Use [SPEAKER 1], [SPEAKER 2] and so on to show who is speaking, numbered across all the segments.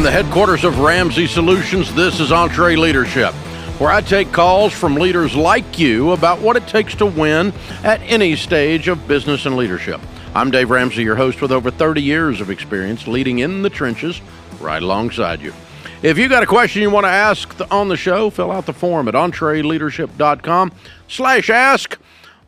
[SPEAKER 1] the headquarters of Ramsey Solutions, this is EntreLeadership, where I take calls from leaders like you about what it takes to win at any stage of business and leadership. I'm Dave Ramsey, your host with over 30 years of experience leading in the trenches right alongside you. If you got a question you want to ask on the show, fill out the form at EntreLeadership.com/ask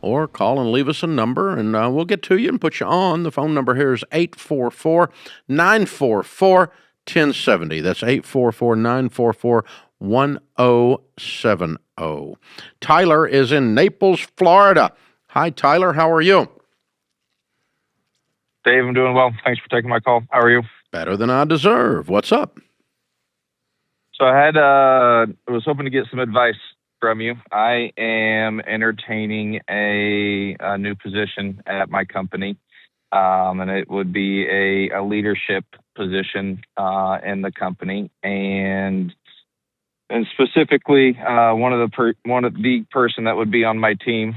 [SPEAKER 1] or call and leave us a number, and we'll get to you and put you on. The phone number here is 844-944-1070. That's 844-944-1070. Tyler is in Naples, Florida. Hi, Tyler. How are you?
[SPEAKER 2] Dave, I'm doing well. Thanks for taking my call. How are you?
[SPEAKER 1] Better than I deserve. What's up?
[SPEAKER 2] So I was hoping to get some advice from you. I am entertaining a new position at my company, and it would be a leadership position in the company, and specifically one of the person that would be on my team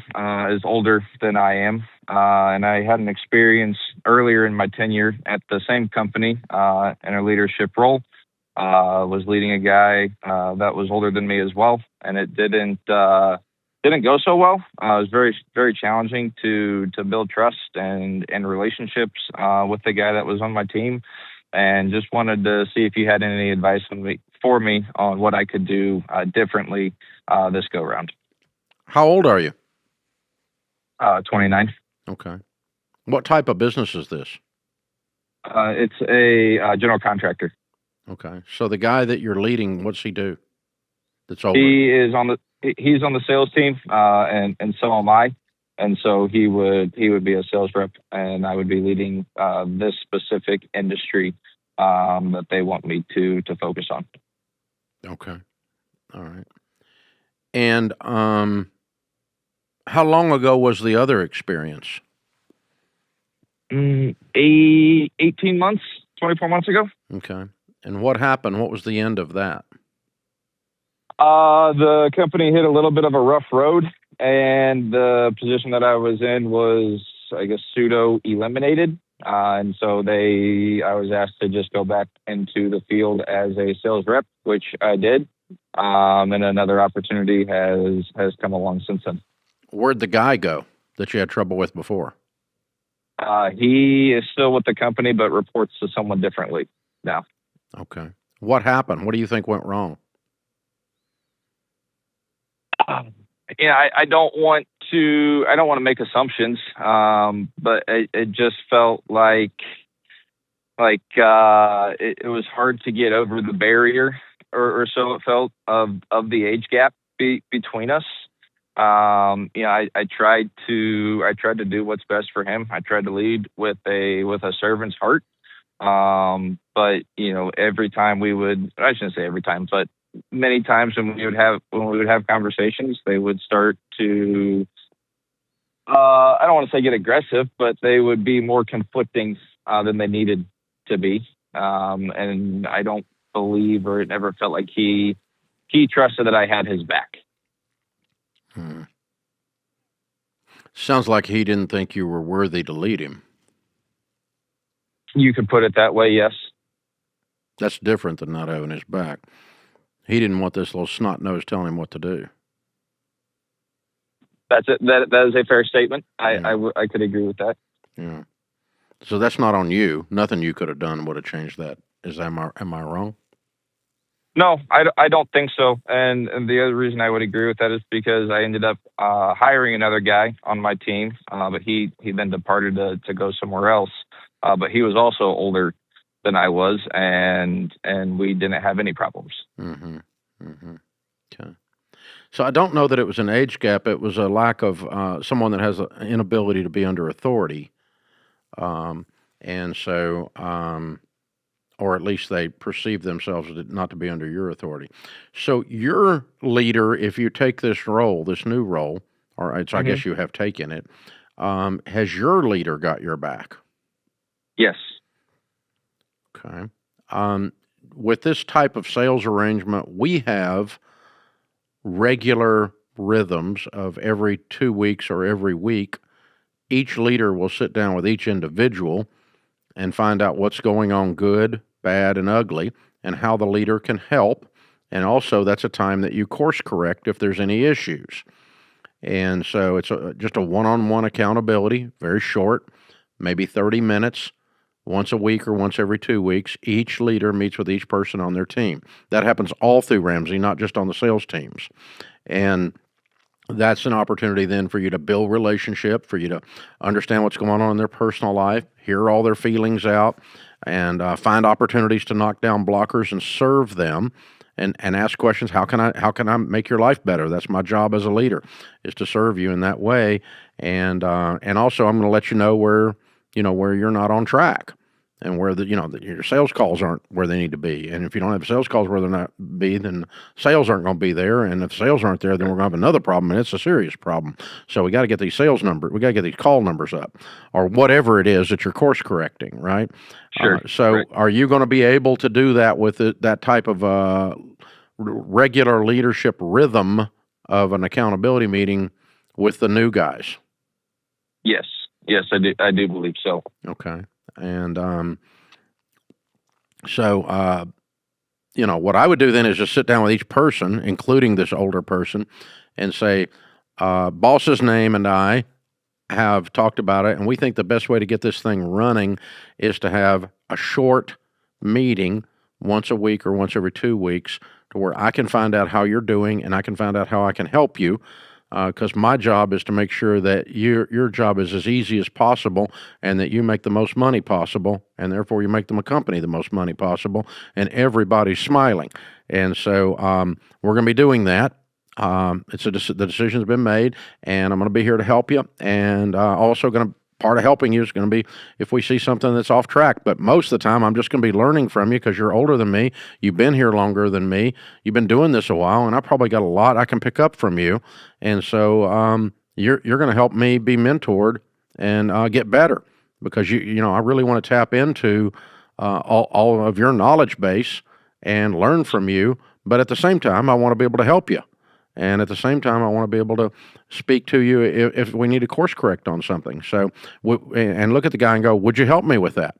[SPEAKER 2] is older than I am, and I had an experience earlier in my tenure at the same company in a leadership role. Was leading a guy that was older than me as well, and it didn't go so well. It was very, very challenging to build trust and relationships with the guy that was on my team, and just wanted to see if you had any advice for me on what I could do differently this go round.
[SPEAKER 1] How old are you?
[SPEAKER 2] 29.
[SPEAKER 1] Okay. What type of business is this?
[SPEAKER 2] It's a general contractor.
[SPEAKER 1] Okay. So the guy that you're leading, what's he do? That's older.
[SPEAKER 2] He's on the sales team, and so am I. And so he would be a sales rep, and I would be leading this specific industry that they want me to focus on.
[SPEAKER 1] Okay. All right. And how long ago was the other experience?
[SPEAKER 2] 18 months, 24 months ago.
[SPEAKER 1] Okay. And what happened? What was the end of that?
[SPEAKER 2] The company hit a little bit of a rough road, and the position that I was in was, I guess, pseudo-eliminated. And so I was asked to just go back into the field as a sales rep, which I did. And another opportunity has come along since then.
[SPEAKER 1] Where'd the guy go that you had trouble with before?
[SPEAKER 2] He is still with the company, but reports to someone differently now.
[SPEAKER 1] Okay. What happened? What do you think went wrong?
[SPEAKER 2] I don't want to make assumptions, but it just felt like it was hard to get over the barrier, or so it felt, of the age gap between us. I tried to do what's best for him. I tried to lead with a servant's heart. But every time I shouldn't say every time, but many times when we would have conversations, they would start to, I don't want to say get aggressive, but they would be more conflicting than they needed to be. And I don't believe, or it never felt like he trusted that I had his back.
[SPEAKER 1] Sounds like he didn't think you were worthy to lead him.
[SPEAKER 2] You could put it that way, yes.
[SPEAKER 1] That's different than not having his back. He didn't want this little snot nose telling him what to do.
[SPEAKER 2] That's it. That is a fair statement.
[SPEAKER 1] Yeah.
[SPEAKER 2] I could agree with that.
[SPEAKER 1] Yeah. So that's not on you. Nothing you could have done would have changed that. Am I wrong?
[SPEAKER 2] No, I don't think so. And the other reason I would agree with that is because I ended up hiring another guy on my team, but he then departed to go somewhere else. But he was also older than I was, and we didn't have any problems.
[SPEAKER 1] Mm-hmm. Mm-hmm. Okay. So I don't know that it was an age gap. It was a lack of someone that has an inability to be under authority. And so, or at least they perceive themselves not to be under your authority. So your leader, if you take this role, this new role, or I guess you have taken it, has your leader got your back?
[SPEAKER 2] Yes.
[SPEAKER 1] Okay. With this type of sales arrangement, we have regular rhythms of every 2 weeks or every week. Each leader will sit down with each individual and find out what's going on, good, bad, and ugly, and how the leader can help. And also, that's a time that you course correct if there's any issues. And so it's just a one-on-one accountability, very short, maybe 30 minutes, once a week or once every 2 weeks. Each leader meets with each person on their team. That happens all through Ramsey, not just on the sales teams. And that's an opportunity then for you to build relationship, for you to understand what's going on in their personal life, hear all their feelings out, and find opportunities to knock down blockers and serve them, and ask questions. How can I make your life better? That's my job as a leader, is to serve you in that way. And also I'm going to let you know where you're not on track, and where your sales calls aren't where they need to be. And if you don't have sales calls where they're not be, then sales aren't going to be there. And if sales aren't there, then we're going to have another problem, and it's a serious problem. So we got to get these we got to get these call numbers up, or whatever it is that you're course correcting, right?
[SPEAKER 2] Sure.
[SPEAKER 1] So
[SPEAKER 2] right.
[SPEAKER 1] Are you going to be able to do that with that type of regular leadership rhythm of an accountability meeting with the new guys?
[SPEAKER 2] Yes, I do believe so.
[SPEAKER 1] Okay. And what I would do then is just sit down with each person, including this older person, and say, boss's name and I have talked about it, and we think the best way to get this thing running is to have a short meeting once a week or once every 2 weeks, to where I can find out how you're doing and I can find out how I can help you. Because my job is to make sure that your job is as easy as possible, and that you make the most money possible, and therefore you make the company the most money possible, and everybody's smiling. And so we're going to be doing that. The decision's been made, and I'm going to be here to help you. And part of helping you is going to be if we see something that's off track. But most of the time, I'm just going to be learning from you, because you're older than me. You've been here longer than me. You've been doing this a while, and I probably got a lot I can pick up from you. And so you're going to help me be mentored and get better, because I really want to tap into all of your knowledge base and learn from you. But at the same time, I want to be able to help you. And at the same time, I want to be able to speak to you if we need to course correct on something. So, and look at the guy and go, would you help me with that?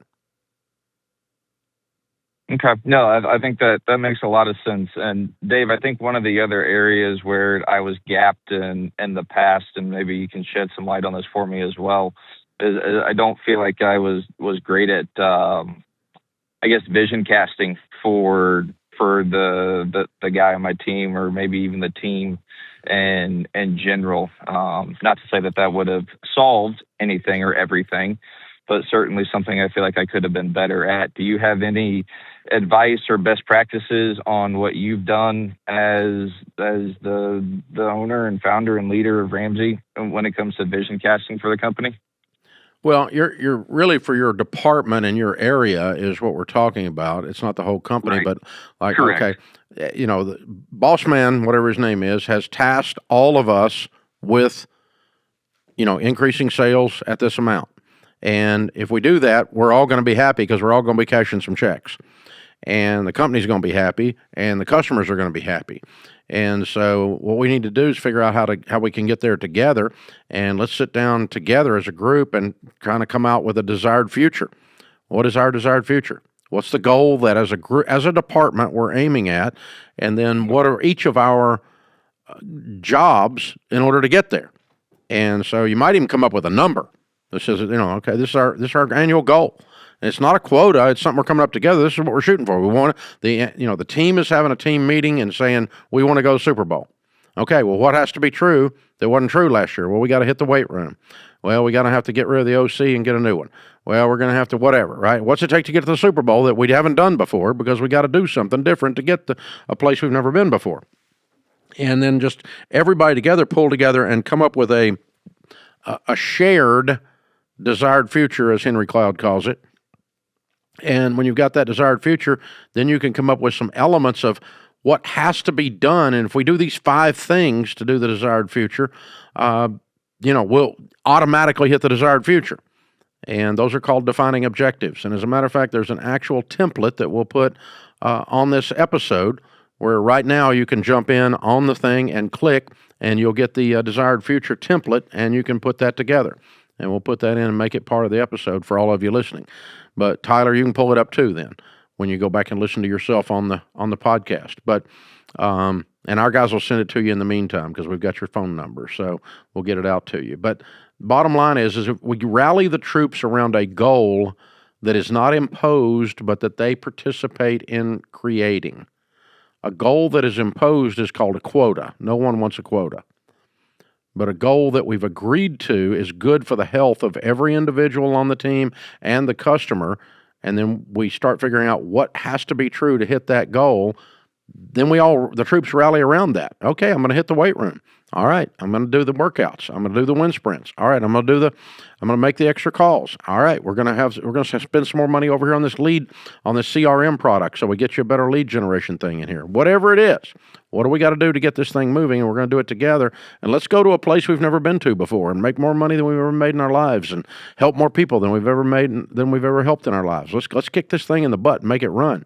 [SPEAKER 2] Okay. No, I think that makes a lot of sense. And Dave, I think one of the other areas where I was gapped in the past, and maybe you can shed some light on this for me as well, is I don't feel like I was great at, vision casting for the guy on my team, or maybe even the team in general. Not to say that would have solved anything or everything, but certainly something I feel like I could have been better at. Do you have any advice or best practices on what you've done as the owner and founder and leader of Ramsey when it comes to vision casting for the company?
[SPEAKER 1] Well, you're really, for your department and your area is what we're talking about. It's not the whole company,
[SPEAKER 2] Right.
[SPEAKER 1] but like,
[SPEAKER 2] Correct.
[SPEAKER 1] okay, the boss man, whatever his name is, has tasked all of us with, increasing sales at this amount. And if we do that, we're all going to be happy, because we're all going to be cashing some checks, and the company's going to be happy, and the customers are going to be happy. And so what we need to do is figure out how we can get there together, and let's sit down together as a group and kind of come out with a desired future. What is our desired future? What's the goal that as a group, as a department, we're aiming at? And then what are each of our jobs in order to get there? And so you might even come up with a number that says, okay, this is our annual goal. And it's not a quota. It's something we're coming up together. This is what we're shooting for. We want the team is having a team meeting and saying, we want to go to Super Bowl. Okay, well, what has to be true that wasn't true last year? Well, we got to hit the weight room. Well, we got to have to get rid of the OC and get a new one. Well, we're going to have to whatever, right? What's it take to get to the Super Bowl that we haven't done before, because we got to do something different to get to a place we've never been before. And then just everybody together, pull together and come up with a shared desired future, as Henry Cloud calls it. And when you've got that desired future, then you can come up with some elements of what has to be done. And if we do these 5 things to do the desired future, we'll automatically hit the desired future. And those are called defining objectives. And as a matter of fact, there's an actual template that we'll put on this episode, where right now you can jump in on the thing and click, and you'll get the desired future template, and you can put that together. And we'll put that in and make it part of the episode for all of you listening. But Tyler, you can pull it up too then. when you go back and listen to yourself on the podcast. But and our guys will send it to you in the meantime because we've got your phone number, so we'll get it out to you. But bottom line is if we rally the troops around a goal that is not imposed, but that they participate in creating. A goal that is imposed is called a quota. No one wants a quota. But a goal that we've agreed to is good for the health of every individual on the team and the customer. And then we start figuring out what has to be true to hit that goal. Then the troops rally around that. Okay, I'm going to hit the weight room. All right, I'm going to do the workouts. I'm going to do the wind sprints. All right, I'm going to make the extra calls. All right, we're going to spend some more money over here on this CRM product, so we get you a better lead generation thing in here. Whatever it is, what do we got to do to get this thing moving? And we're going to do it together. And let's go to a place we've never been to before and make more money than we've ever made in our lives, and help more people than we've ever helped in our lives. Let's kick this thing in the butt and make it run.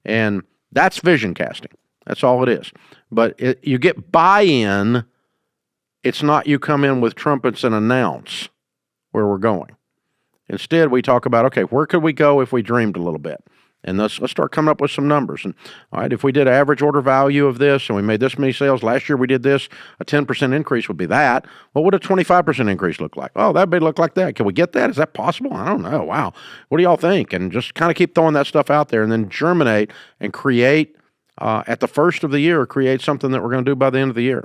[SPEAKER 1] And that's vision casting. That's all it is. But you get buy-in. It's not you come in with trumpets and announce where we're going. Instead, we talk about, okay, where could we go if we dreamed a little bit? And let's start coming up with some numbers. And all right, if we did average order value of this and we made this many sales, last year we did this, a 10% increase would be that. What would a 25% increase look like? Oh, that would look like that. Can we get that? Is that possible? I don't know. Wow. What do y'all think? And just kind of keep throwing that stuff out there and then germinate and create at the first of the year, create something that we're going to do by the end of the year.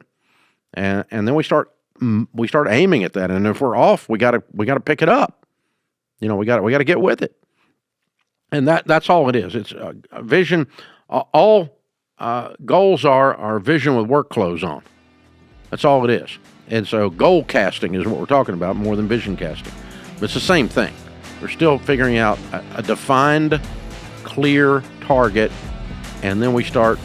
[SPEAKER 1] And then we start aiming at that. And if we're off, we got to pick it up. We got to get with it. And that's all it is. It's a vision. All goals are vision with work clothes on. That's all it is. And so goal casting is what we're talking about more than vision casting. But it's the same thing. We're still figuring out a defined, clear target, and then we start,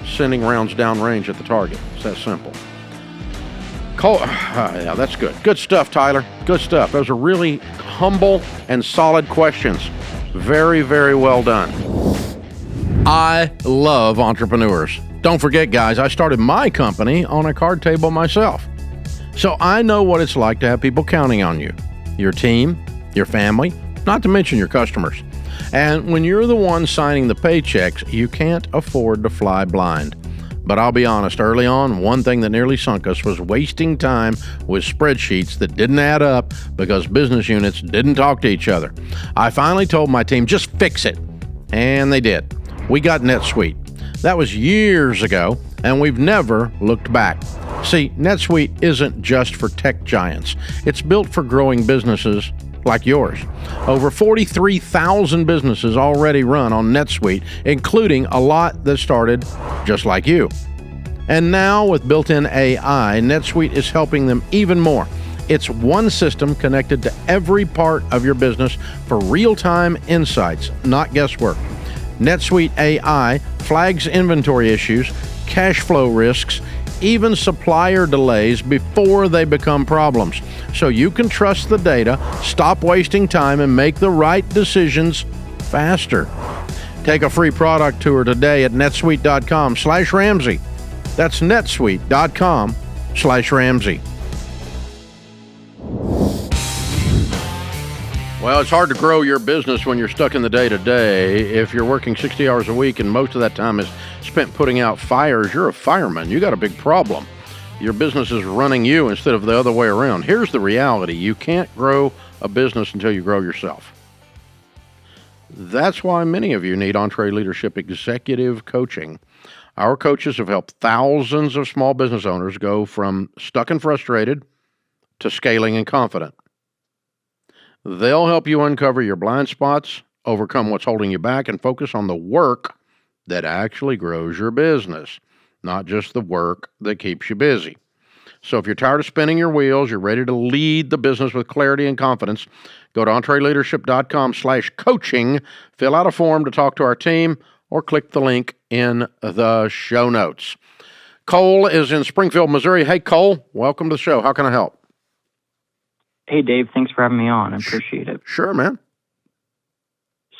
[SPEAKER 1] sending rounds downrange at the target. It's that simple. Yeah, that's good. Good stuff, Tyler. Good stuff. Those are really humble and solid questions. Very, very well done. I love entrepreneurs. Don't forget, guys, I started my company on a card table myself. So I know what it's like to have people counting on you. Your team, your family, not to mention your customers. And when you're the one signing the paychecks, you can't afford to fly blind. But I'll be honest, early on, one thing that nearly sunk us was wasting time with spreadsheets that didn't add up because business units didn't talk to each other. I finally told my team, just fix it. And they did. We got NetSuite. That was years ago, and we've never looked back. See, NetSuite isn't just for tech giants. It's built for growing businesses like yours. Over 43,000 businesses already run on NetSuite, including a lot that started just like you. And now with built-in AI, NetSuite is helping them even more. It's one system connected to every part of your business for real-time insights, not guesswork. NetSuite AI flags inventory issues, cash flow risks, even supplier delays before they become problems. So you can trust the data, stop wasting time, and make the right decisions faster. Take a free product tour today at netsuite.com/Ramsey. That's netsuite.com/Ramsey. Well, it's hard to grow your business when you're stuck in the day-to-day. If you're working 60 hours a week and most of that time is spent putting out fires, you're a fireman. You got a big problem. Your business is running you instead of the other way around. Here's the reality. You can't grow a business until you grow yourself. That's why many of you need EntreLeadership executive coaching. Our coaches have helped thousands of small business owners go from stuck and frustrated to scaling and confident. They'll help you uncover your blind spots, overcome what's holding you back, and focus on the work that actually grows your business, not just the work that keeps you busy. So if you're tired of spinning your wheels, you're ready to lead the business with clarity and confidence, go to EntreLeadership.com/coaching, fill out a form to talk to our team, or click the link in the show notes. Cole is in Springfield, Missouri. Hey, Cole, welcome to the show. How can I help?
[SPEAKER 3] Hey, Dave. Thanks for having me on. I appreciate it.
[SPEAKER 1] Sure, man.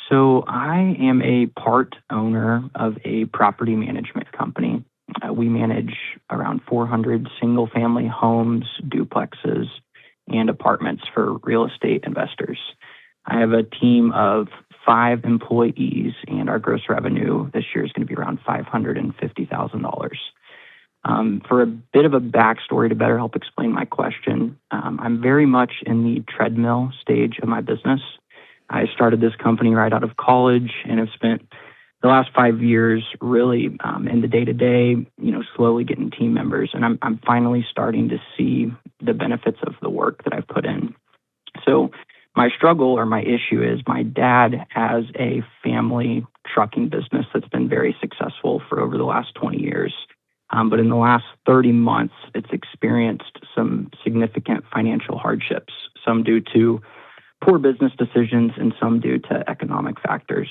[SPEAKER 3] So I am a part owner of a property management company. We manage around 400 single-family homes, duplexes, and apartments for real estate investors. I have a team of 5 employees, and our gross revenue this year is going to be around $550,000. For a bit of a backstory to better help explain my question, I'm very much in the treadmill stage of my business. I started this company right out of college and have spent the last 5 years really in the day-to-day, slowly getting team members. And I'm finally starting to see the benefits of the work that I've put in. So my struggle or my issue is my dad has a family trucking business that's been very successful for over the last 20 years. But in the last 30 months, it's experienced some significant financial hardships, some due to poor business decisions and some due to economic factors.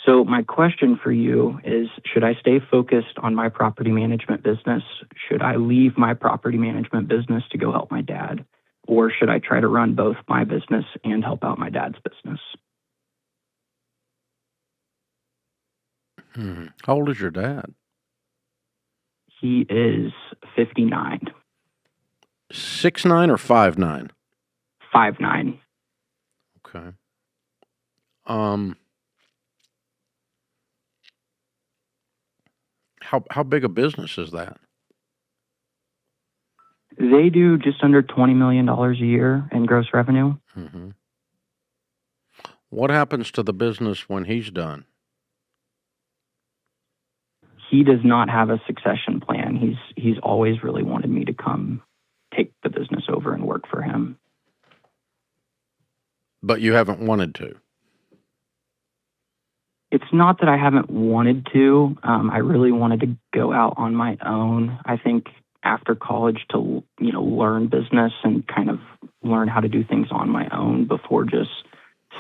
[SPEAKER 3] So my question for you is, should I stay focused on my property management business? Should I leave my property management business to go help my dad? Or should I try to run both my business and help out my dad's business?
[SPEAKER 1] How old is your dad?
[SPEAKER 3] He is 59.
[SPEAKER 1] 6'9" or 5'9"?
[SPEAKER 3] 5'9".
[SPEAKER 1] Okay. How big a business is that?
[SPEAKER 3] They do just under $20 million a year in gross revenue.
[SPEAKER 1] Mm-hmm. What happens to the business when he's done?
[SPEAKER 3] He does not have a succession plan. He's always really wanted me to come take the business over and work for him.
[SPEAKER 1] But you haven't wanted to?
[SPEAKER 3] It's not that I haven't wanted to. I really wanted to go out on my own. I think after college to, learn business and kind of learn how to do things on my own before just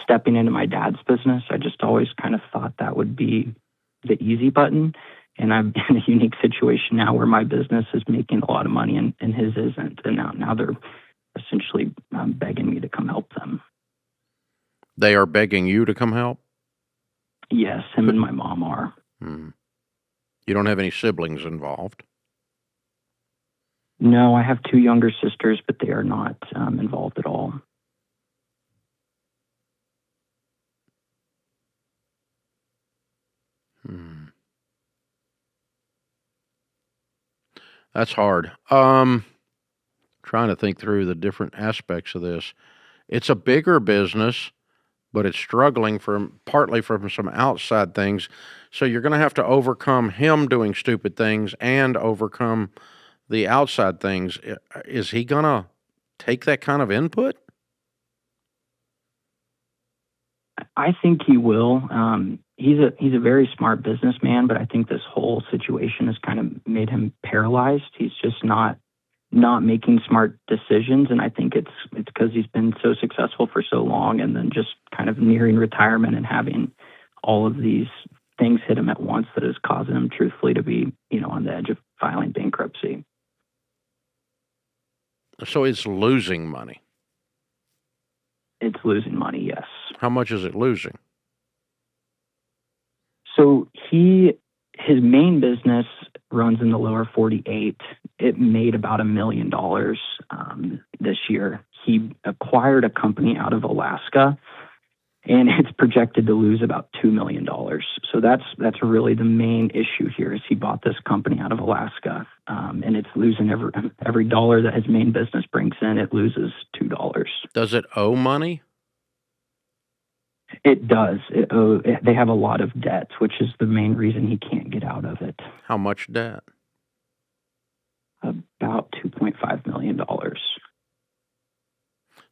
[SPEAKER 3] stepping into my dad's business. I just always kind of thought that would be the easy button. And I'm in a unique situation now where my business is making a lot of money and his isn't. And now they're essentially begging me to come help them.
[SPEAKER 1] They are begging you to come help?
[SPEAKER 3] Yes, him and my mom are.
[SPEAKER 1] You don't have any siblings involved?
[SPEAKER 3] No, I have 2 younger sisters, but they are not involved at all.
[SPEAKER 1] That's hard. Trying to think through the different aspects of this. It's a bigger business, but it's struggling partly from some outside things. So you're going to have to overcome him doing stupid things and overcome the outside things. Is he going to take that kind of input?
[SPEAKER 3] I think he will. He's a very smart businessman, but I think this whole situation has kind of made him paralyzed. He's just not making smart decisions, and I think it's because he's been so successful for so long, and then just kind of nearing retirement and having all of these things hit him at once that is causing him, truthfully, to be on the edge of filing bankruptcy.
[SPEAKER 1] So it's losing money.
[SPEAKER 3] It's losing money, yes.
[SPEAKER 1] How much is it losing?
[SPEAKER 3] So his main business runs in the lower 48. It made about $1 million this year. He acquired a company out of Alaska, and it's projected to lose about $2 million. So that's really the main issue here. Is he bought this company out of Alaska, and it's losing every dollar that his main business brings in. It loses $2.
[SPEAKER 1] Does it owe money?
[SPEAKER 3] It does. They have a lot of debt, which is the main reason he can't get out of it.
[SPEAKER 1] How much debt?
[SPEAKER 3] About $2.5 million.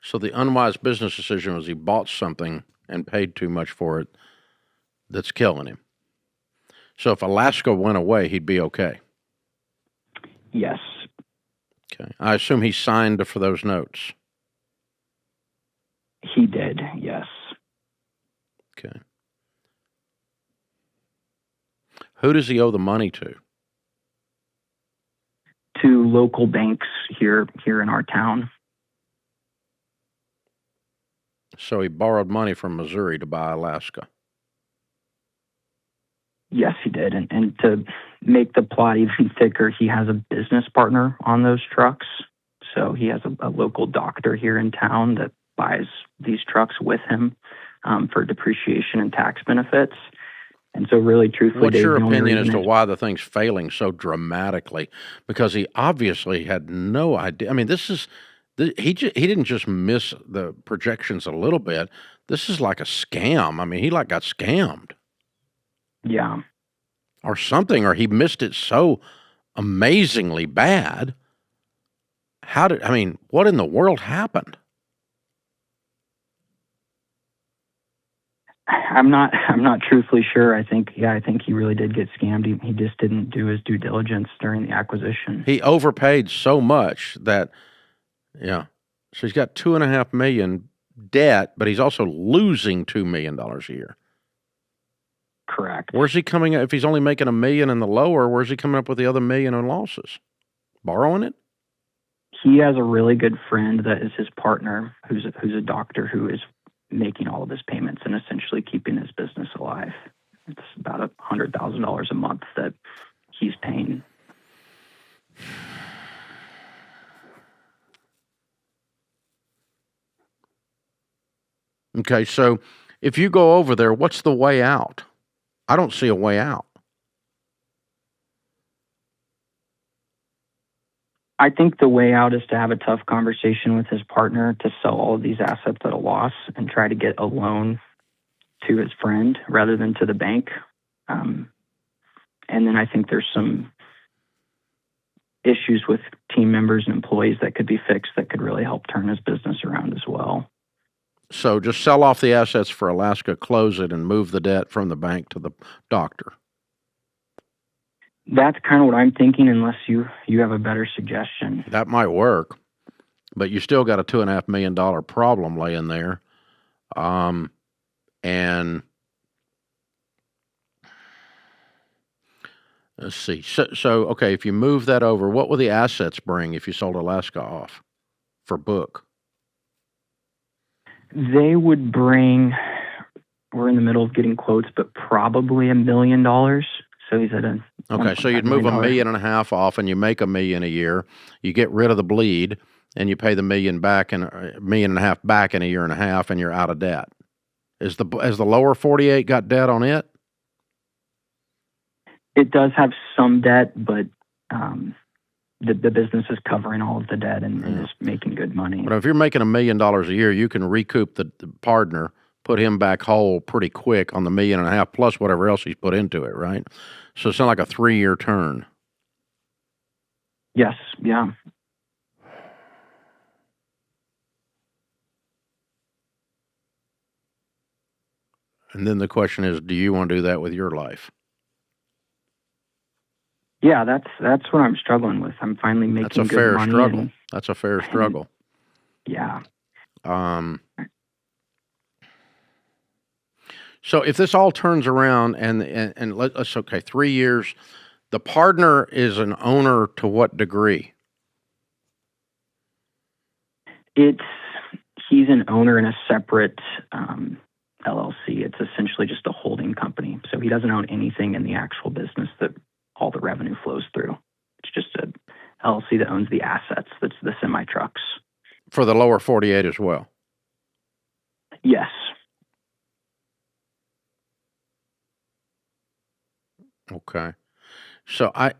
[SPEAKER 1] So the unwise business decision was he bought something and paid too much for it that's killing him. So if Alaska went away, he'd be okay.
[SPEAKER 3] Yes.
[SPEAKER 1] Okay. I assume he signed for those notes.
[SPEAKER 3] He did, yes.
[SPEAKER 1] Okay. Who does he owe the money to?
[SPEAKER 3] To local banks here in our town.
[SPEAKER 1] So he borrowed money from Missouri to buy Alaska.
[SPEAKER 3] Yes, he did. And to make the plot even thicker, he has a business partner on those trucks. So he has a local doctor here in town that buys these trucks with him. for depreciation and tax benefits. And so really, truthfully,
[SPEAKER 1] What's
[SPEAKER 3] Dave,
[SPEAKER 1] your
[SPEAKER 3] the only
[SPEAKER 1] opinion as
[SPEAKER 3] reason
[SPEAKER 1] to
[SPEAKER 3] is
[SPEAKER 1] why the thing's failing so dramatically? Because he obviously had no idea. I mean, he didn't just miss the projections a little bit. This is like a scam. I mean, he like got scammed
[SPEAKER 3] yeah.
[SPEAKER 1] or something, or he missed it so amazingly bad. What in the world happened?
[SPEAKER 3] I'm not truthfully sure. I think he really did get scammed. He just didn't do his due diligence during the acquisition.
[SPEAKER 1] He overpaid so much that, yeah. So he's got $2.5 million debt, but he's also losing $2 million a year.
[SPEAKER 3] Correct.
[SPEAKER 1] Where's he coming up? If he's only making $1 million in the lower, where's he coming up with the other $1 million in losses? Borrowing it?
[SPEAKER 3] He has a really good friend that is his partner, who's a doctor who is making all of his payments and essentially keeping his business alive. It's about $100,000 a month that he's paying.
[SPEAKER 1] Okay, so if you go over there, what's the way out? I don't see a way out.
[SPEAKER 3] I think the way out is to have a tough conversation with his partner to sell all of these assets at a loss and try to get a loan to his friend rather than to the bank. And then I think there's some issues with team members and employees that could be fixed that could really help turn his business around as well.
[SPEAKER 1] So just sell off the assets for Alaska, close it, and move the debt from the bank to the doctor.
[SPEAKER 3] That's kind of what I'm thinking, unless you have a better suggestion.
[SPEAKER 1] That might work, but you still got a $2.5 million problem laying there. And let's see. So okay, if you move that over, what will the assets bring if you sold Alaska off for book?
[SPEAKER 3] They would bring, we're in the middle of getting quotes, but probably $1 million. So he's at a
[SPEAKER 1] okay. So you'd move $1.5 million off, and you make $1 million a year. You get rid of the bleed, and you pay the $1 million back and $1.5 million back in a year and a half, and you're out of debt. Has the lower 48 got debt on it?
[SPEAKER 3] It does have some debt, but the business is covering all of the debt and is making good money.
[SPEAKER 1] But if you're making $1 million a year, you can recoup the partner, put him back whole pretty quick on the $1.5 million plus whatever else he's put into it, right? So it's not like a 3-year turn.
[SPEAKER 3] Yes, yeah.
[SPEAKER 1] And then the question is, do you want to do that with your life?
[SPEAKER 3] Yeah, that's what I'm struggling with. I'm finally making
[SPEAKER 1] That's a
[SPEAKER 3] good
[SPEAKER 1] fair
[SPEAKER 3] money.
[SPEAKER 1] struggle. That's a fair struggle.
[SPEAKER 3] Yeah.
[SPEAKER 1] So if this all turns around and let's, okay, 3 years, the partner is an owner to what degree?
[SPEAKER 3] He's an owner in a separate LLC. It's essentially just a holding company. So he doesn't own anything in the actual business that all the revenue flows through. It's just a LLC that owns the assets. That's the semi trucks.
[SPEAKER 1] For the lower 48 as well?
[SPEAKER 3] Yes.
[SPEAKER 1] Okay. So I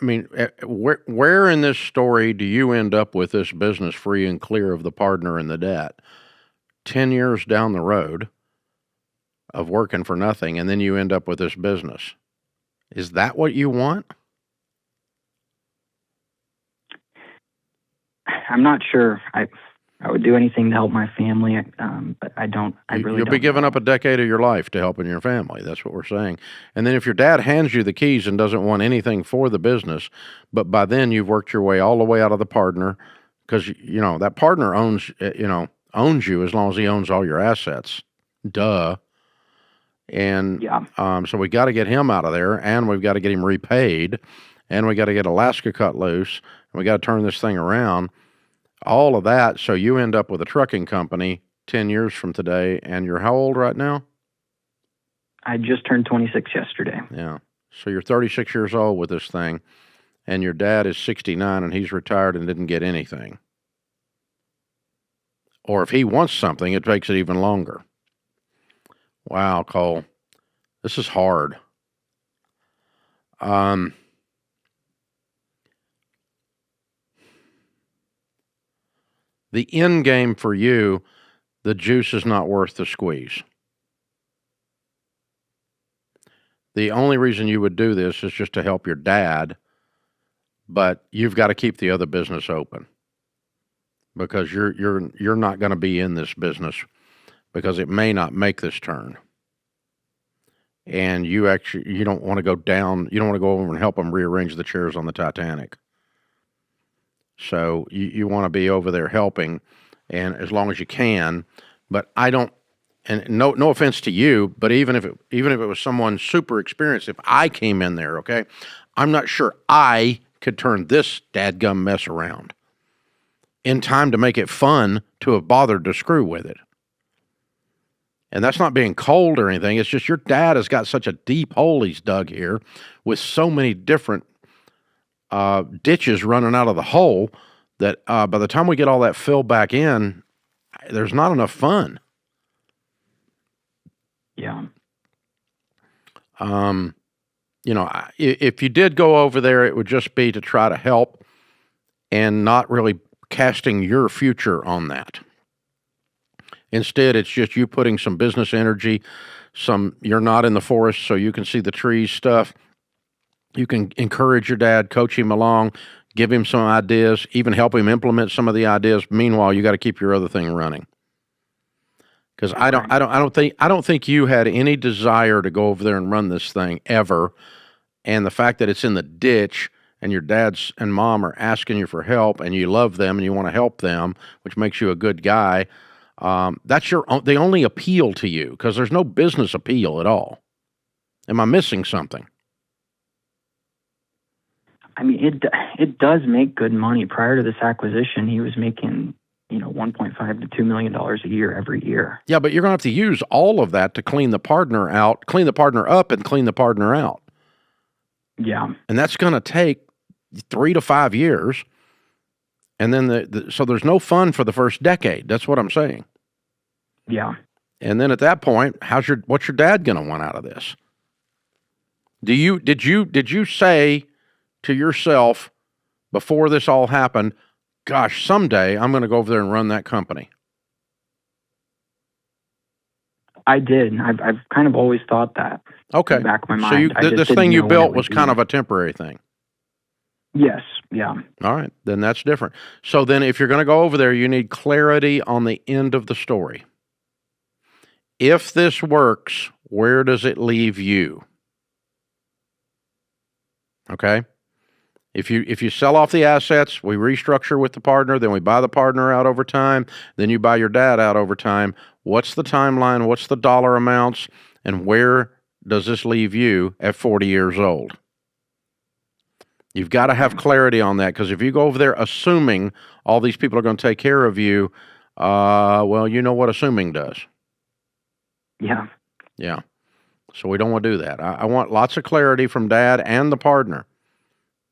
[SPEAKER 1] mean, where in this story do you end up with this business free and clear of the partner and the debt? 10 years down the road of working for nothing, and then you end up with this business. Is that what you want?
[SPEAKER 3] I'm not sure. I would do anything to help my family, but I don't.
[SPEAKER 1] You'll be giving up a decade of your life to helping your family. That's what we're saying. And then if your dad hands you the keys and doesn't want anything for the business, but by then you've worked your way all the way out of the partner, because that partner owns you as long as he owns all your assets. Duh. And so we got to get him out of there, and we've got to get him repaid, and we got to get Alaska cut loose, and we got to turn this thing around. All of that, so you end up with a trucking company 10 years from today, and you're how old right now?
[SPEAKER 3] I just turned 26 yesterday.
[SPEAKER 1] Yeah. So you're 36 years old with this thing, and your dad is 69, and he's retired and didn't get anything. Or if he wants something, it takes it even longer. Wow, Cole, this is hard. Um, the end game for you, the juice is not worth the squeeze. The only reason you would do this is just to help your dad, but you've got to keep the other business open because you're not going to be in this business because it may not make this turn. And you don't want to go down, you don't want to go over and help them rearrange the chairs on the Titanic. So you want to be over there helping, and as long as you can. But I don't, and no offense to you, but even if it was someone super experienced, if I came in there, okay, I'm not sure I could turn this dadgum mess around in time to make it fun to have bothered to screw with it. And that's not being cold or anything. It's just your dad has got such a deep hole he's dug here with so many different ditches running out of the hole that by the time we get all that filled back in, there's not enough fun.
[SPEAKER 3] Yeah.
[SPEAKER 1] If you did go over there, it would just be to try to help and not really casting your future on that. Instead, it's just you putting some business energy, you're not in the forest, so you can see the trees stuff. You can encourage your dad, coach him along, give him some ideas, even help him implement some of the ideas. Meanwhile, you got to keep your other thing running. Because I don't think you had any desire to go over there and run this thing ever. And the fact that it's in the ditch and your dads and mom are asking you for help and you love them and you want to help them, which makes you a good guy. That's the only appeal to you, because there's no business appeal at all. Am I missing something?
[SPEAKER 3] I mean, it does make good money. Prior to this acquisition, he was making, $1.5 to $2 million a year every year.
[SPEAKER 1] Yeah, but you're going to have to use all of that to clean the partner up and clean the partner out.
[SPEAKER 3] Yeah.
[SPEAKER 1] And that's going to take 3 to 5 years. And then so there's no fun for the first decade. That's what I'm saying.
[SPEAKER 3] Yeah.
[SPEAKER 1] And then at that point, what's your dad going to want out of this? Did you say to yourself before this all happened, gosh, someday I'm going to go over there and run that company?
[SPEAKER 3] I did. I've kind of always thought that.
[SPEAKER 1] Okay.
[SPEAKER 3] In the back of my mind.
[SPEAKER 1] So this thing you built was kind of a temporary thing.
[SPEAKER 3] Yes. Yeah.
[SPEAKER 1] All right. Then that's different. So then if you're going to go over there, you need clarity on the end of the story. If this works, where does it leave you? Okay. If you sell off the assets, we restructure with the partner, then we buy the partner out over time, then you buy your dad out over time. What's the timeline? What's the dollar amounts? And where does this leave you at 40 years old? You've got to have clarity on that, because if you go over there assuming all these people are going to take care of you, well, you know what assuming does.
[SPEAKER 3] Yeah.
[SPEAKER 1] Yeah. So we don't want to do that. I want lots of clarity from dad and the partner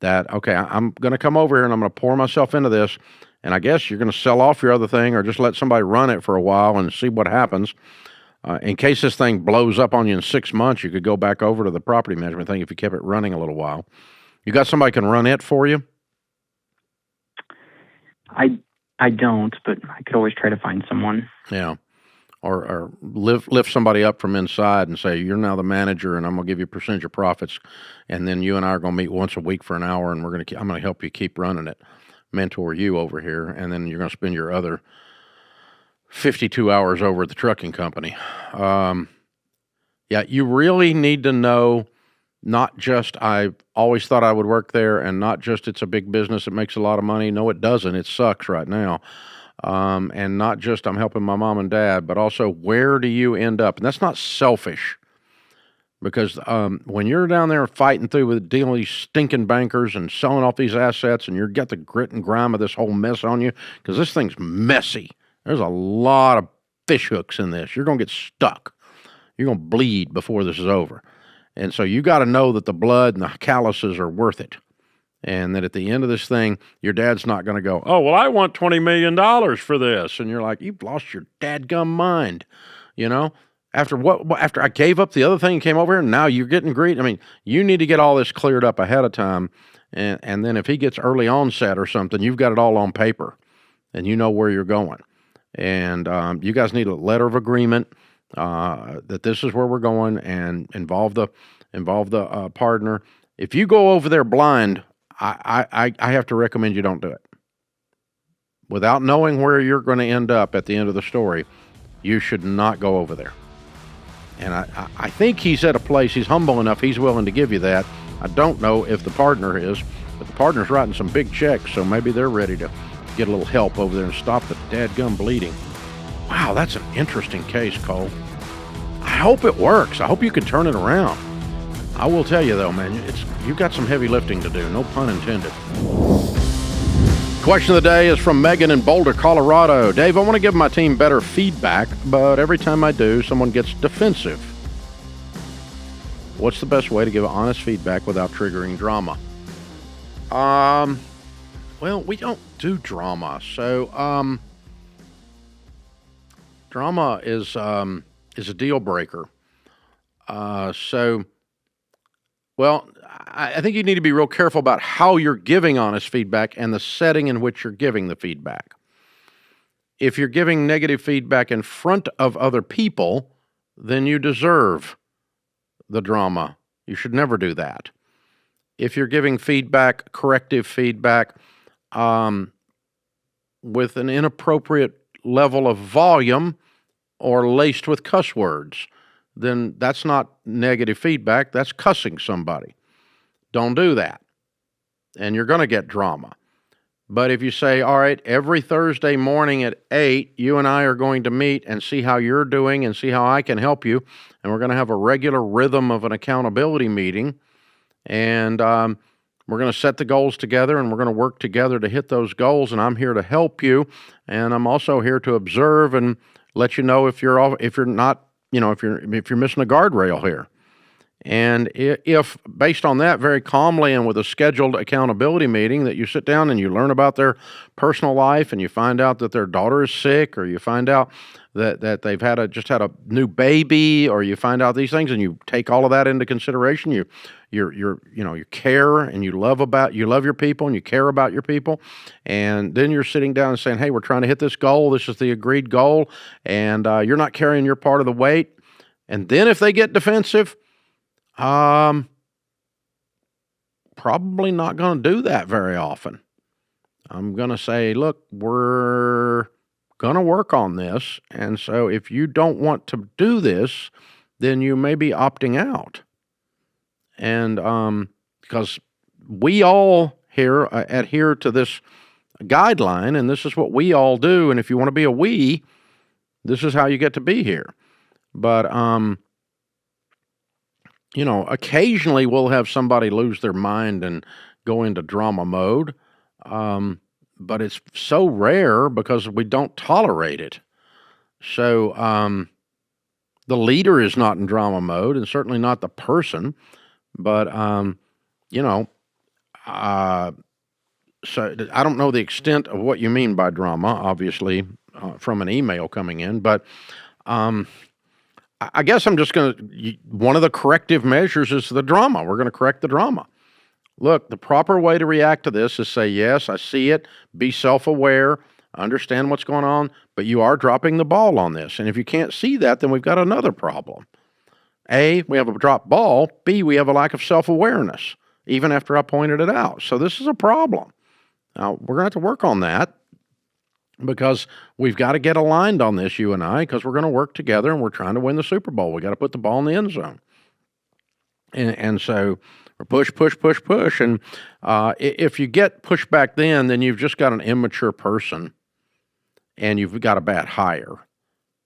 [SPEAKER 1] that, okay, I'm going to come over here and I'm going to pour myself into this, and I guess you're going to sell off your other thing or just let somebody run it for a while and see what happens. In case this thing blows up on you in 6 months, you could go back over to the property management thing if you kept it running a little while. You got somebody can run it for you?
[SPEAKER 3] I don't, but I could always try to find someone.
[SPEAKER 1] Yeah. Or lift somebody up from inside and say, you're now the manager and I'm going to give you a percentage of profits. And then you and I are going to meet once a week for an hour and I'm going to help you keep running it, mentor you over here. And then you're going to spend your other 52 hours over at the trucking company. Yeah, you really need to know, not just I always thought I would work there, and not just it's a big business, it makes a lot of money. No, it doesn't. It sucks right now. And not just I'm helping my mom and dad, but also where do you end up? And that's not selfish, because when you're down there fighting through with dealing with these stinking bankers and selling off these assets, and you've got the grit and grime of this whole mess on you, because this thing's messy. There's a lot of fish hooks in this. You're going to get stuck. You're going to bleed before this is over. And so you got to know that the blood and the calluses are worth it. And that at the end of this thing, your dad's not going to go, oh, well, I want $20 million for this. And you're like, you've lost your dadgum mind, After I gave up the other thing and came over here, and now you're getting greedy. I mean, you need to get all this cleared up ahead of time, and then if he gets early onset or something, you've got it all on paper, and you know where you're going. And you guys need a letter of agreement that this is where we're going, and involve the partner. If you go over there blind, I have to recommend you don't do it. Without knowing where you're going to end up at the end of the story, you should not go over there. And I think he's at a place, he's humble enough, he's willing to give you that. I don't know if the partner is, but the partner's writing some big checks, so maybe they're ready to get a little help over there and stop the dadgum bleeding. Wow, that's an interesting case, Cole. I hope it works. I hope you can turn it around. I will tell you, though, man, you've got some heavy lifting to do, no pun intended. Question of the day is from Megan in Boulder, Colorado. Dave, I want to give my team better feedback, but every time I do, someone gets defensive. What's the best way to give honest feedback without triggering drama? Well, we don't do drama, so drama is a deal breaker. Well, I think you need to be real careful about how you're giving honest feedback and the setting in which you're giving the feedback. If you're giving negative feedback in front of other people, then you deserve the drama. You should never do that. If you're giving feedback, corrective feedback, with an inappropriate level of volume or laced with cuss words, then that's not negative feedback, that's cussing somebody. Don't do that. And you're going to get drama. But if you say, all right, every Thursday morning at 8, you and I are going to meet and see how you're doing and see how I can help you, and we're going to have a regular rhythm of an accountability meeting, and we're going to set the goals together, and we're going to work together to hit those goals, and I'm here to help you, and I'm also here to observe and let you know if you're not, if you're missing a guardrail here. And if based on that, very calmly and with a scheduled accountability meeting, that you sit down and you learn about their personal life, and you find out that their daughter is sick, or you find out that they've just had a new baby, or you find out these things, and you take all of that into consideration. You care and you love your people and you care about your people, and then you're sitting down and saying, hey, we're trying to hit this goal. This is the agreed goal, and you're not carrying your part of the weight. And then if they get defensive, probably not going to do that very often. I'm going to say, look, we're going to work on this. And so if you don't want to do this, then you may be opting out. And because we all here adhere to this guideline, and this is what we all do. And if you want to be a we, this is how you get to be here. But, occasionally we'll have somebody lose their mind and go into drama mode. But it's so rare because we don't tolerate it. So the leader is not in drama mode, and certainly not the person. But, so I don't know the extent of what you mean by drama, obviously, from an email coming in. But I guess I'm just one of the corrective measures is the drama. We're going to correct the drama. Look, the proper way to react to this is say, yes, I see it, be self-aware, understand what's going on, but you are dropping the ball on this. And if you can't see that, then we've got another problem. A, we have a dropped ball. B, we have a lack of self-awareness, even after I pointed it out. So this is a problem. Now, we're going to have to work on that, because we've got to get aligned on this, you and I, because we're going to work together and we're trying to win the Super Bowl. We got to put the ball in the end zone. And so we're push. And if you get pushback then you've just got an immature person and you've got a bad hire.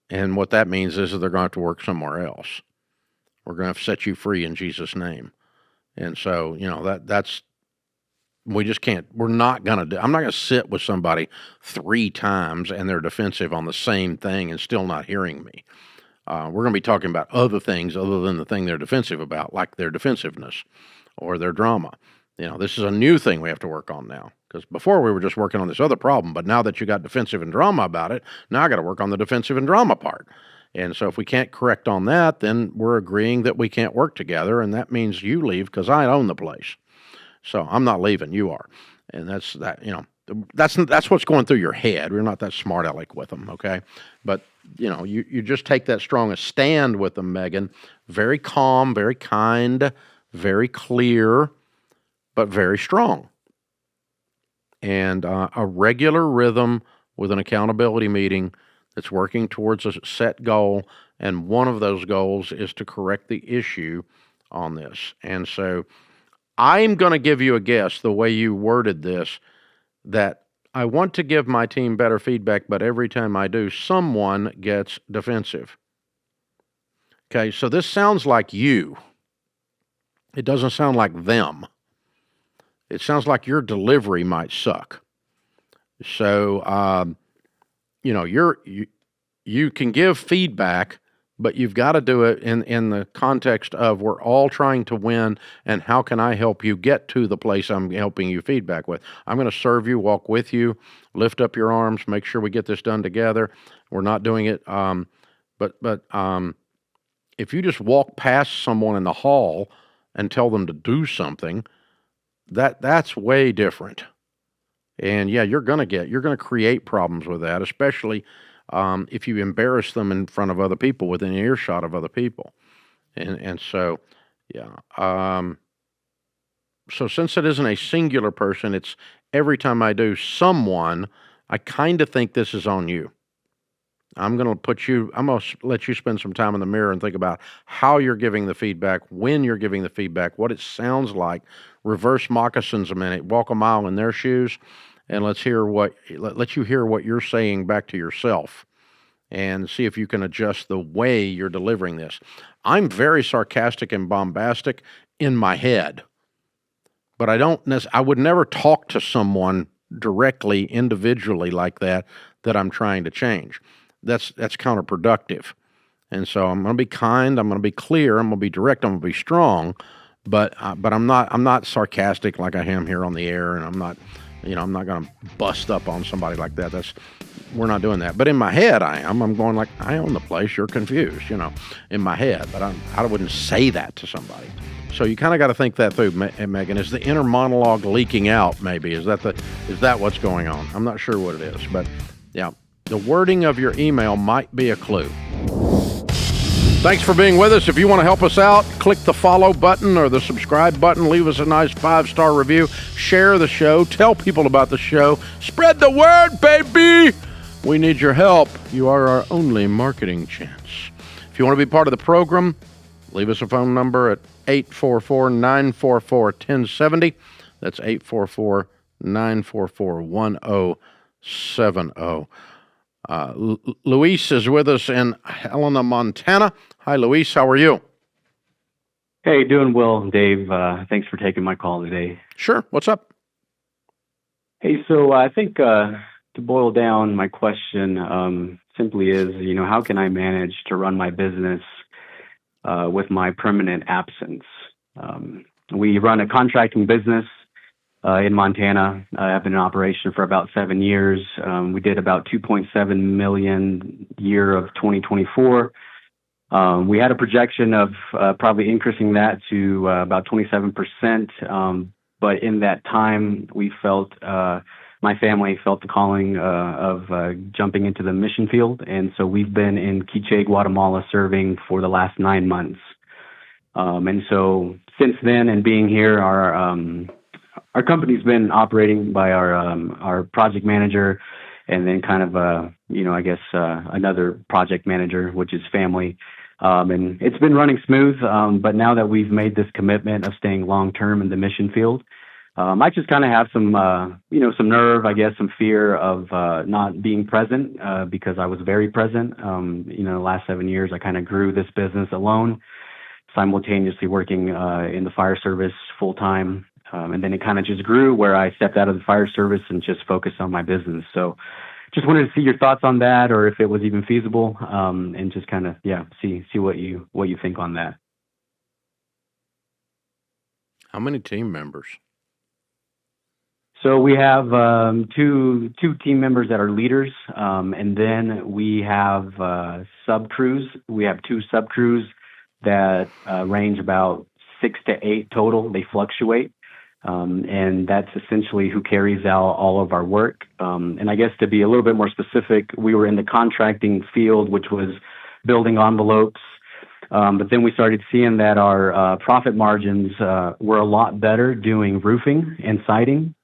[SPEAKER 1] And what that means is that they're going to have to work somewhere else. We're going to have to set you free in Jesus' name. And so, that's, we just can't, I'm not going to sit with somebody 3 times and they're defensive on the same thing and still not hearing me. We're going to be talking about other things other than the thing they're defensive about, like their defensiveness or their drama. This is a new thing we have to work on now, because before we were just working on this other problem, but now that you got defensive and drama about it, now I got to work on the defensive and drama part. And so if we can't correct on that, then we're agreeing that we can't work together, and that means you leave because I own the place. So I'm not leaving, you are. And that's that, that's what's going through your head. We're not that smart aleck with them, okay? But, you just take that strong a stand with them, Megan. Very calm, very kind, very clear, but very strong. And a regular rhythm with an accountability meeting that's working towards a set goal, and one of those goals is to correct the issue on this. And so I'm going to give you a guess, the way you worded this, that I want to give my team better feedback, but every time I do, someone gets defensive. Okay, so this sounds like you. It doesn't sound like them. It sounds like your delivery might suck. So, you can give feedback, but you've got to do it in the context of we're all trying to win, and how can I help you get to the place I'm helping you feedback with? I'm going to serve you, walk with you, lift up your arms, make sure we get this done together. We're not doing it, but if you just walk past someone in the hall and tell them to do something, that's way different. And yeah, you're going to create problems with that, especially if you embarrass them in front of other people, within earshot of other people. And so, yeah. So since it isn't a singular person, it's every time I do someone, I kind of think this is on you. I'm going to let you spend some time in the mirror and think about how you're giving the feedback, when you're giving the feedback, what it sounds like. Reverse moccasins a minute, walk a mile in their shoes, and let you hear what you're saying back to yourself, and see if you can adjust the way you're delivering this. I'm very sarcastic and bombastic in my head, but I would never talk to someone directly, individually like that I'm trying to change. That's counterproductive. And so I'm going to be kind, I'm going to be clear, I'm going to be direct, I'm going to be strong, but I'm not sarcastic like I am here on the air, and I'm not going to bust up on somebody like that. We're not doing that. But in my head, I am. I'm going like, I own the place, you're confused, in my head. But I wouldn't say that to somebody. So you kind of got to think that through, Megan. Is the inner monologue leaking out, maybe? Is that what's going on? I'm not sure what it is. But, yeah, the wording of your email might be a clue. Thanks for being with us. If you want to help us out, click the follow button or the subscribe button. Leave us a nice 5-star review. Share the show. Tell people about the show. Spread the word, baby. We need your help. You are our only marketing chance. If you want to be part of the program, leave us a phone number at 844-944-1070. That's 844-944-1070. Luis is with us in Helena, Montana. Hi, Luis. How are you?
[SPEAKER 4] Hey, doing well, Dave. Thanks for taking my call today.
[SPEAKER 1] Sure. What's up?
[SPEAKER 4] Hey, so I think to boil down my question simply is, how can I manage to run my business with my permanent absence? We run a contracting business in Montana. I've been in operation for about 7 years. We did about 2.7 million year of 2024. We had a projection of probably increasing that to about 27%. But in that time, we felt, my family felt the calling of jumping into the mission field. And so we've been in Quiche, Guatemala, serving for the last 9 months. And so since then, and being here, our company's been operating by our project manager, and then kind of another project manager, which is family. And it's been running smooth. But now that we've made this commitment of staying long term in the mission field, I just kind of have some nerve, I guess, some fear of not being present because I was very present. The last 7 years, I kind of grew this business alone, simultaneously working in the fire service full time. And then it kind of just grew where I stepped out of the fire service and just focused on my business. So just wanted to see your thoughts on that, or if it was even feasible, and just kind of, see what you think on that.
[SPEAKER 1] How many team members?
[SPEAKER 4] So we have two team members that are leaders, and then we have sub crews. We have two sub crews that range about 6 to 8 total. They fluctuate, and that's essentially who carries out all of our work. And I guess to be a little bit more specific, we were in the contracting field, which was building envelopes. But then we started seeing that our profit margins were a lot better doing roofing and siding.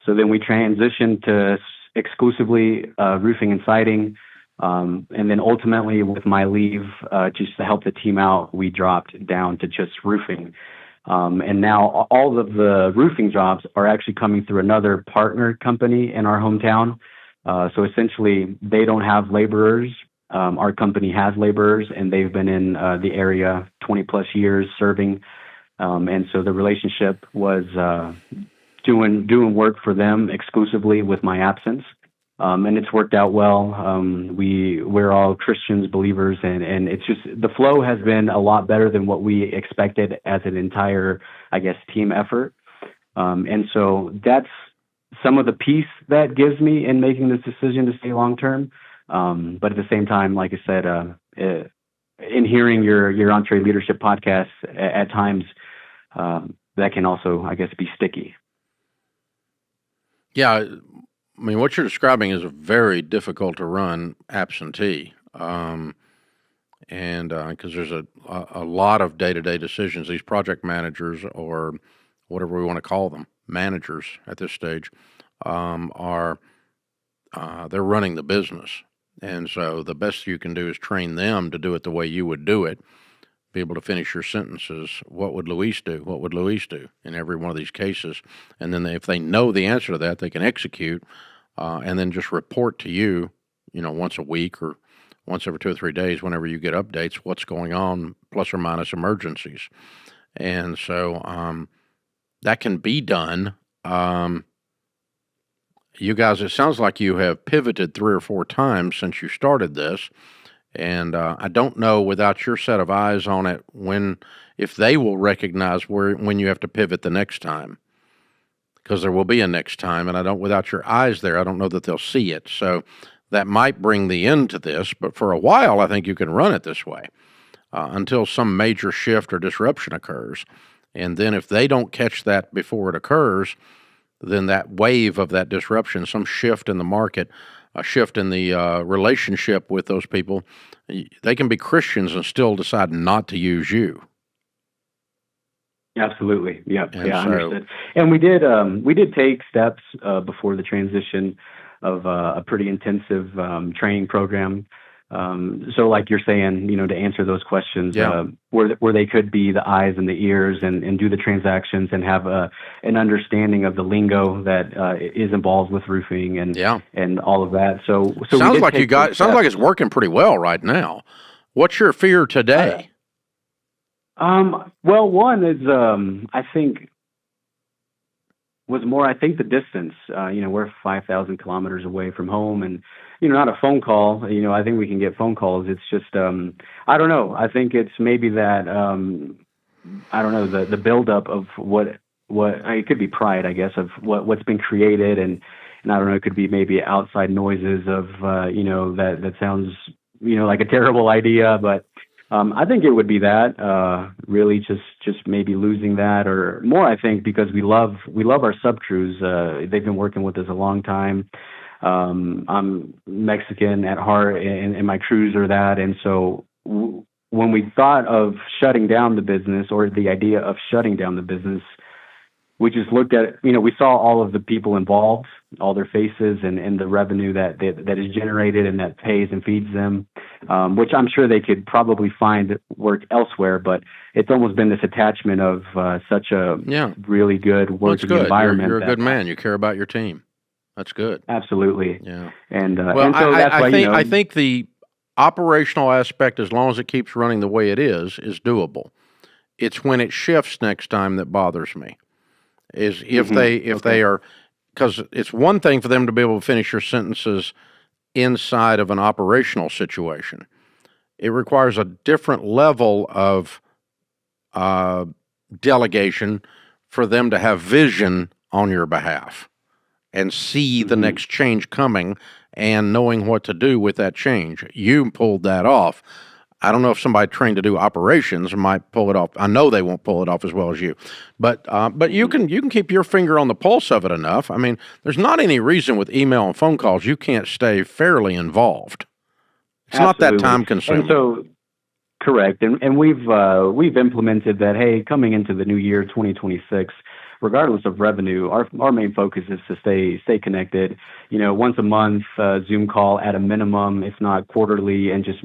[SPEAKER 4] So then we transitioned to exclusively roofing and siding. And then ultimately, with my leave, just to help the team out, we dropped down to just roofing. And now all of the roofing jobs are actually coming through another partner company in our hometown. So essentially, they don't have laborers. Our company has laborers, and they've been in the area 20 plus years serving. And so the relationship was doing work for them exclusively with my absence. And it's worked out well. We're all Christians, believers, and it's just the flow has been a lot better than what we expected as an entire, I guess, team effort. And so that's some of the peace that gives me in making this decision to stay long term. But at the same time, like I said, in hearing your EntreLeadership podcast at times, that can also, I guess, be sticky.
[SPEAKER 1] Yeah, I mean, what you're describing is very difficult to run absentee, and because there's a lot of day-to-day decisions. These project managers, or whatever we want to call them, managers at this stage, are they're running the business, and so the best you can do is train them to do it the way you would do it. Be able to finish your sentences. What would Luis do? What would Luis do in every one of these cases? And then if they know the answer to that, they can execute, and then just report to you, once a week or once every 2 or 3 days, whenever you get updates, what's going on, plus or minus emergencies. And so that can be done. You guys, it sounds like you have pivoted 3 or 4 times since you started this. And I don't know, without your set of eyes on it, if they will recognize when you have to pivot the next time, because there will be a next time, and without your eyes there, I don't know that they'll see it. So that might bring the end to this, but for a while, I think you can run it this way until some major shift or disruption occurs. And then if they don't catch that before it occurs, then that wave of that disruption, some shift in the market, a shift in the relationship with those people, they can be Christians and still decide not to use you.
[SPEAKER 4] Absolutely, yeah,
[SPEAKER 1] And
[SPEAKER 4] yeah,
[SPEAKER 1] so,
[SPEAKER 4] understood. And we did take steps before the transition of a pretty intensive training program. So, like you're saying, to answer those questions,
[SPEAKER 1] Yeah.
[SPEAKER 4] where they could be the eyes and the ears and do the transactions and have an understanding of the lingo that is involved with roofing and
[SPEAKER 1] Yeah.
[SPEAKER 4] and all of that. So we
[SPEAKER 1] Sounds
[SPEAKER 4] did
[SPEAKER 1] like
[SPEAKER 4] take those
[SPEAKER 1] sounds like
[SPEAKER 4] steps.
[SPEAKER 1] it's working pretty well right now. What's your fear today?
[SPEAKER 4] Well, one is I think the distance. We're 5,000 kilometers away from home, and not a phone call. I think we can get phone calls. It's just I don't know. I think it's maybe that I don't know, the buildup of what it could be pride, I guess, of what's been created, and I don't know, it could be maybe outside noises of that sounds like a terrible idea, but I think it would be that really just maybe losing that, or more, I think, because we love our sub crews. They've been working with us a long time. I'm Mexican at heart, and my crews are that, and so when we thought of shutting down the business, or the idea of shutting down the business, we just looked at, we saw all of the people involved, all their faces, and the revenue that is generated and that pays and feeds them, which I'm sure they could probably find work elsewhere, but it's almost been this attachment of such a really good working environment.
[SPEAKER 1] You're a good man. You care about your team. That's good.
[SPEAKER 4] Absolutely.
[SPEAKER 1] Yeah.
[SPEAKER 4] And
[SPEAKER 1] well,
[SPEAKER 4] so that's why,
[SPEAKER 1] I think the operational aspect, as long as it keeps running the way it is doable. It's when it shifts next time that bothers me. Is if they are, because it's one thing for them to be able to finish your sentences inside of an operational situation. It requires a different level of delegation for them to have vision on your behalf. and see the next change coming and knowing what to do with that change. You pulled that off. I don't know if somebody trained to do operations might pull it off. I know they won't pull it off as well as you, but you can keep your finger on the pulse of it enough. I mean, there's not any reason with email and phone calls you can't stay fairly involved. It's not that time consuming.
[SPEAKER 4] And so, correct. And we've implemented that. Hey, coming into the new year, 2026. Regardless of revenue, our main focus is to stay connected. Once a month, Zoom call at a minimum, if not quarterly, and just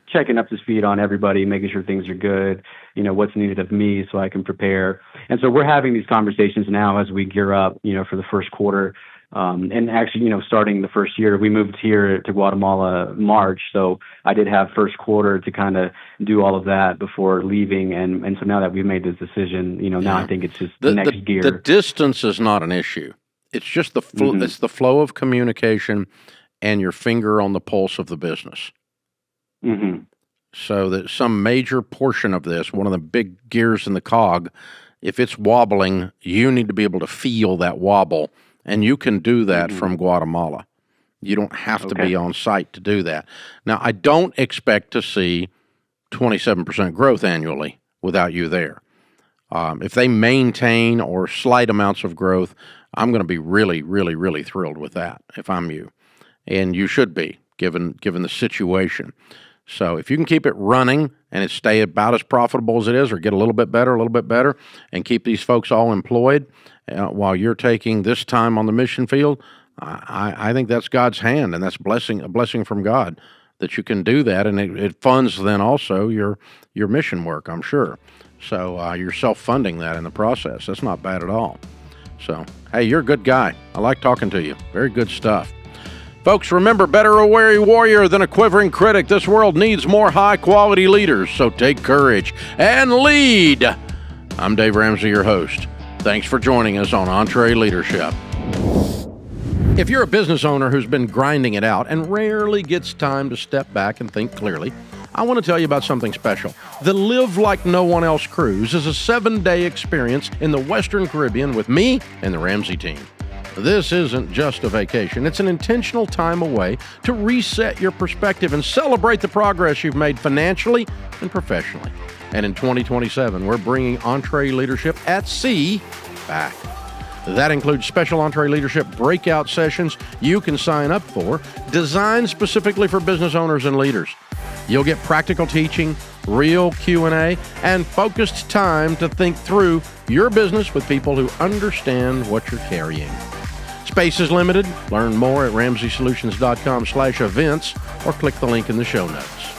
[SPEAKER 4] checking up to speed on everybody, making sure things are good. What's needed of me so I can prepare. And so we're having these conversations now as we gear up, for the first quarter. And actually, starting the first year, we moved here to Guatemala March. So I did have first quarter to kind of do all of that before leaving. And so now that we've made this decision, now I think it's just the next gear.
[SPEAKER 1] The distance is not an issue. It's just it's the flow of communication and your finger on the pulse of the business.
[SPEAKER 4] Mm-hmm.
[SPEAKER 1] So that some major portion of this, one of the big gears in the cog, if it's wobbling, you need to be able to feel that wobble. And you can do that from Guatemala. You don't have to be on site to do that. Now, I don't expect to see 27% growth annually without you there. If they maintain or slight amounts of growth, I'm going to be really, really, really thrilled with that if I'm you. And you should be, given the situation. So if you can keep it running and it stay about as profitable as it is or get a little bit better, and keep these folks all employed while you're taking this time on the mission field, I think that's God's hand, and that's a blessing from God that you can do that, and it funds then also your mission work, I'm sure. So you're self-funding that in the process. That's not bad at all. So, hey, you're a good guy. I like talking to you. Very good stuff. Folks, remember, better a wary warrior than a quivering critic. This world needs more high-quality leaders, so take courage and lead. I'm Dave Ramsey, your host. Thanks for joining us on EntreLeadership. If you're a business owner who's been grinding it out and rarely gets time to step back and think clearly, I want to tell you about something special. The Live Like No One Else Cruise is a 7-day experience in the Western Caribbean with me and the Ramsey team. This isn't just a vacation. It's an intentional time away to reset your perspective and celebrate the progress you've made financially and professionally. And in 2027, we're bringing EntreLeadership at Sea back. That includes special EntreLeadership breakout sessions you can sign up for, designed specifically for business owners and leaders. You'll get practical teaching, real Q&A, and focused time to think through your business with people who understand what you're carrying. Space is limited. Learn more at RamseySolutions.com/events or click the link in the show notes.